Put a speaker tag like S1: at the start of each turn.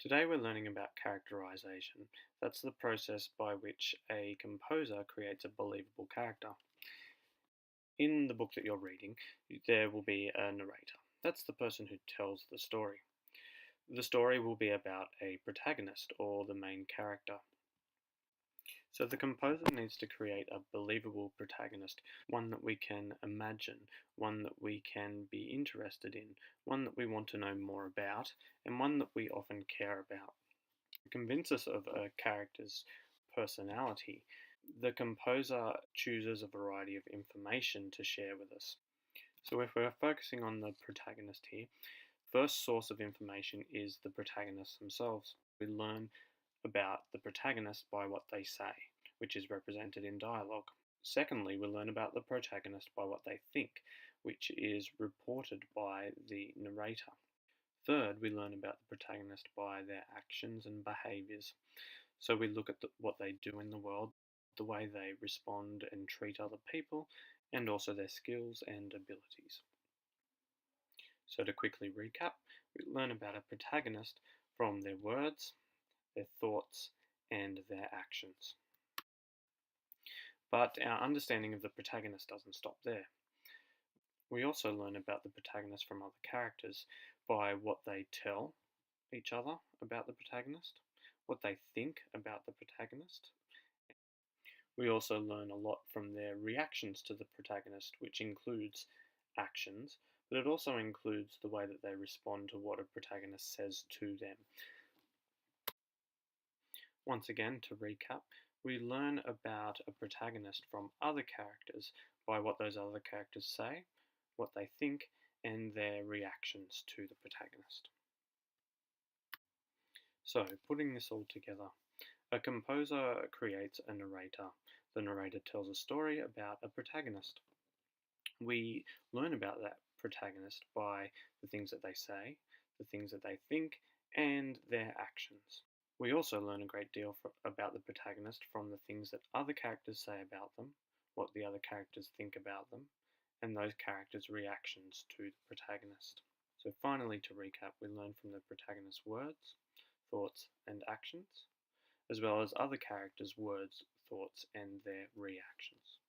S1: Today we're learning about characterisation. That's the process by which a composer creates a believable character. In the book that you're reading, there will be a narrator. That's the person who tells the story. The story will be about a protagonist or the main character. So the composer needs to create a believable protagonist, one that we can imagine, one that we can be interested in, one that we want to know more about, and one that we often care about. To convince us of a character's personality, the composer chooses a variety of information to share with us. So if we're focusing on the protagonist here, first source of information is the protagonists themselves. We learn about the protagonist by what they say, which is represented in dialogue. Secondly, we learn about the protagonist by what they think, which is reported by the narrator. Third, we learn about the protagonist by their actions and behaviours. So we look at what they do in the world, the way they respond and treat other people, and also their skills and abilities. So to quickly recap, we learn about a protagonist from their words, their thoughts, and their actions. But our understanding of the protagonist doesn't stop there. We also learn about the protagonist from other characters by what they tell each other about the protagonist, what they think about the protagonist. We also learn a lot from their reactions to the protagonist, which includes actions, but it also includes the way that they respond to what a protagonist says to them. Once again, to recap, we learn about a protagonist from other characters by what those other characters say, what they think, and their reactions to the protagonist. So, putting this all together, a composer creates a narrator. The narrator tells a story about a protagonist. We learn about that protagonist by the things that they say, the things that they think, and their actions. We also learn a great deal about the protagonist from the things that other characters say about them, what the other characters think about them, and those characters' reactions to the protagonist. So finally, to recap, we learn from the protagonist's words, thoughts, and actions, as well as other characters' words, thoughts, and their reactions.